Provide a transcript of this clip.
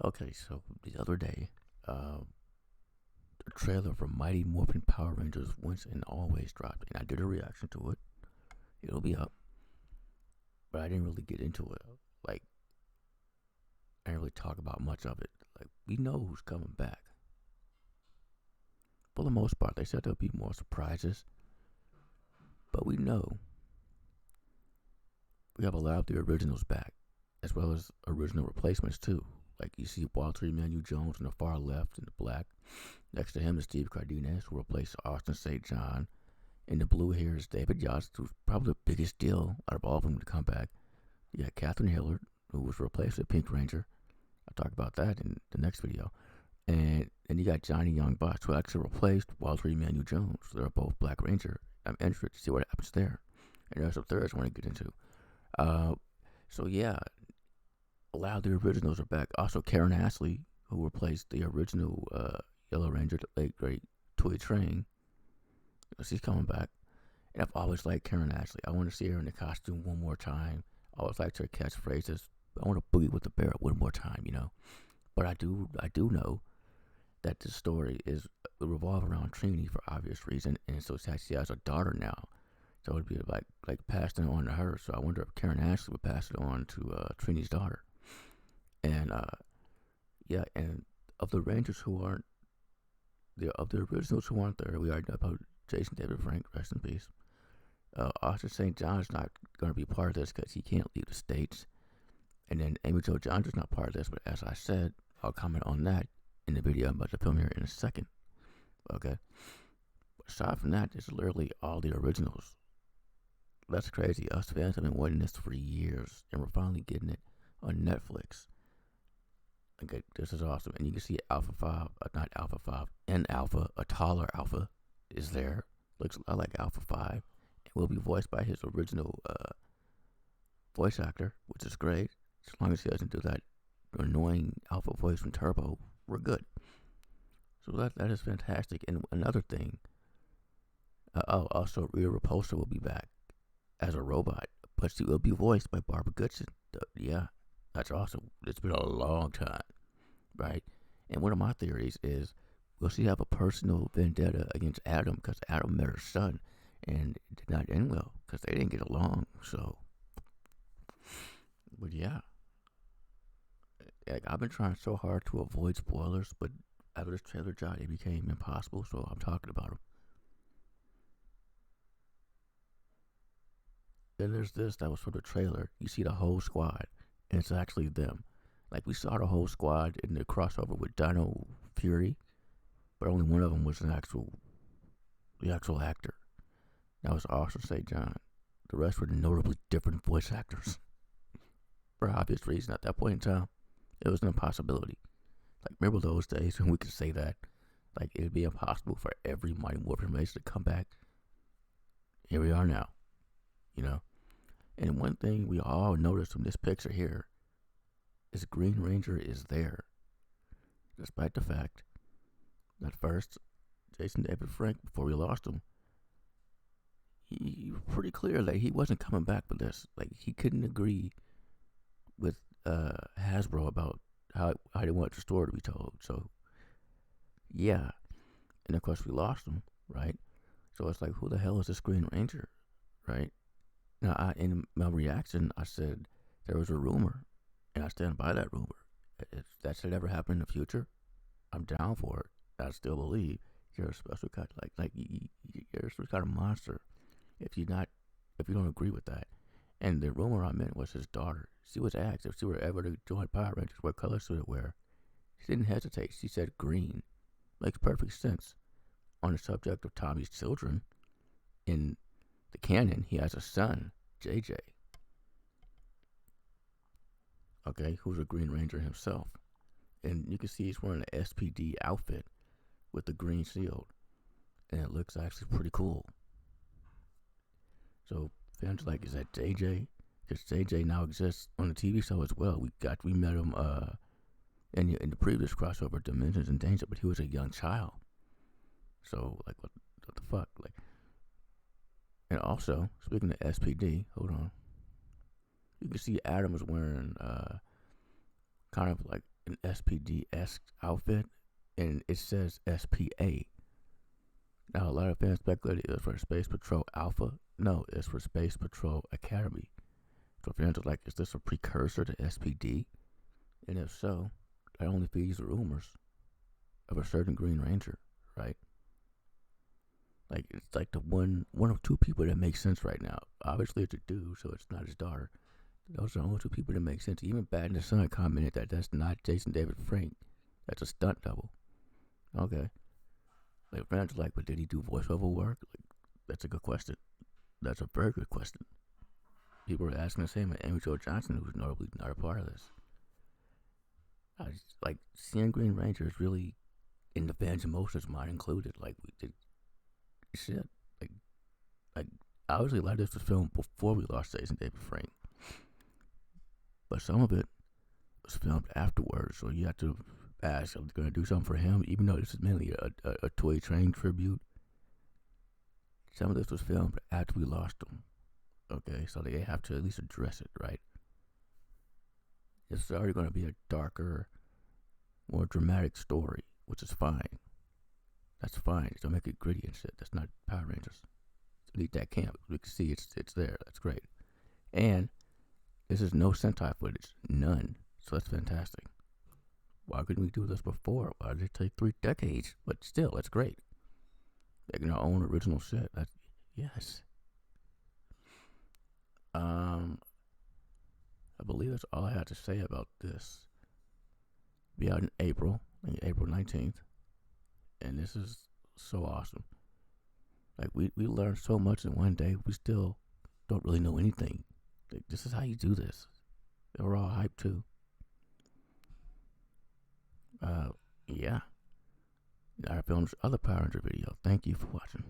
Okay, so the other day, the trailer for Mighty Morphin Power Rangers Once and Always dropped, and I did a reaction to it. It'll be up, but I didn't really get into it. Like, I didn't really talk about much of it. Like, we know who's coming back. For the most part, they said there'll be more surprises, but we know we have a lot of the originals back, as well as original replacements too. Like you see Walter Emmanuel Jones on the far left in the black. Next to him is Steve Cardenas, who replaced Austin St. John. In the blue here is David Yost, who's probably the biggest deal out of all of them to come back. You got Catherine Hillard, who was replaced with Pink Ranger. I'll talk about that in the next video. And you got Johnny Young Bots, who actually replaced Walter Emmanuel Jones. They're both Black Ranger. I'm interested to see what happens there. And there's some thirds I want to get into. So yeah, a lot of the originals are back. Also, Karen Ashley, who replaced the original Yellow Ranger, the late great Toy Train, she's coming back. And I've always liked Karen Ashley. I want to see her in the costume one more time. I always liked her catchphrases. I want to boogie with the bear one more time, you know. But I do know that the story is revolve around Trini for obvious reason, and so she has a daughter now. So it'd be like passing it on to her. So I wonder if Karen Ashley would pass it on to Trini's daughter. And yeah, and of the Rangers who aren't of the originals who aren't there, we already know about Jason David Frank, rest in peace. Austin St. John's not going to be part of this because he can't leave the States. And then Amy Jo Johnson's not part of this, but as I said, I'll comment on that in the video I'm about to film here in a second. Okay? Aside from that, it's literally all the originals. That's crazy. Us fans have been waiting this for years, and we're finally getting it on Netflix. Okay, this is awesome. And you can see Alpha 5, not Alpha 5, and Alpha, a taller Alpha, is there. Looks a lot like Alpha 5. And will be voiced by his original voice actor, which is great. As long as he doesn't do that annoying Alpha voice from Turbo, we're good. So that is fantastic. And another thing, also Rhea Repulsa will be back as a robot, but she will be voiced by Barbara Goodson. Yeah, that's awesome. It's been a long time, right? And one of my theories is, will she have a personal vendetta against Adam because Adam met her son, and it did not end well because they didn't get along. So, but yeah, I've been trying so hard to avoid spoilers, but after this trailer dropped, it became impossible. So I'm talking about them. Then there's this that was from the trailer. You see the whole squad, and it's actually them. Like we saw the whole squad in the crossover with Dino Fury, but only one of them was the actual actor. That was Austin St. John. The rest were notably different voice actors. For obvious reasons, at that point in time, it was an impossibility. Like, remember those days when we could say that? Like, it'd be impossible for every Mighty Morphin race to come back. Here we are now, you know? And one thing we all noticed from this picture here is Green Ranger is there. Despite the fact that first, Jason David Frank, before we lost him, he was pretty clear that he wasn't coming back for this. Like, he couldn't agree with Hasbro about how they want the story to be told. So, yeah. And of course, we lost him, right? So it's like, who the hell is this Green Ranger, right? Now, in my reaction, I said there was a rumor, and I stand by that rumor. If that should ever happen in the future, I'm down for it. I still believe you're a special kind, like you're a special kind of monster. If you don't agree with that. And the rumor I meant was his daughter. She was asked if she were ever to join Power Rangers, what color should it wear? She didn't hesitate. She said green. Makes perfect sense. On the subject of Tommy's children, in the canon, he has a son, JJ. Okay, who's a Green Ranger himself. And you can see he's wearing an SPD outfit with the green shield. And it looks actually pretty cool. So fans like, is that JJ? Because JJ now exists on the TV show as well. We met him in the previous crossover, Dimensions in Danger, but he was a young child. So like, what the fuck? Like, and also speaking of SPD, hold on. You can see Adam is wearing kind of like an SPD-esque outfit, and it says SPA. Now, a lot of fans speculated it was for Space Patrol Alpha. No, it's for Space Patrol Academy. So fans are like, is this a precursor to SPD? And if so, that only feeds the rumors of a certain Green Ranger, right? Like, it's like the one of two people that make sense right now. Obviously, it's a dude, so it's not his daughter. Those are the only two people that make sense. Even Bad in the Sun commented that that's not Jason David Frank. That's a stunt double. Okay. Like, fans are like, but did he do voiceover work? Like, that's a good question. That's a very good question. People are asking the same of Amy Jo Johnson, who's notably not a part of this. Like, seeing Green Ranger is really in the fans' emotions, mine included. Like, we did shit. Like obviously, a lot of this was filmed before we lost Jason David Frank, but some of it was filmed afterwards. So you have to ask, are they going to do something for him? Even though this is mainly a Toy Train tribute, some of this was filmed after we lost him. Okay, so they have to at least address it, right? It's already going to be a darker, more dramatic story, which is fine. That's fine. Don't make it gritty and shit. That's not Power Rangers. At least that camp. We can see it's there. That's great. And this is no Sentai footage. None. So that's fantastic. Why couldn't we do this before? Why did it take 3 decades? But still, that's great. Making our own original shit. That's, yes. I believe that's all I had to say about this. Be out in April 19th. And this is so awesome. Like, we learned so much in one day. We still don't really know anything. Like, this is how you do this. And we're all hyped too. Yeah. I filmed this other Power Ranger video. Thank you for watching.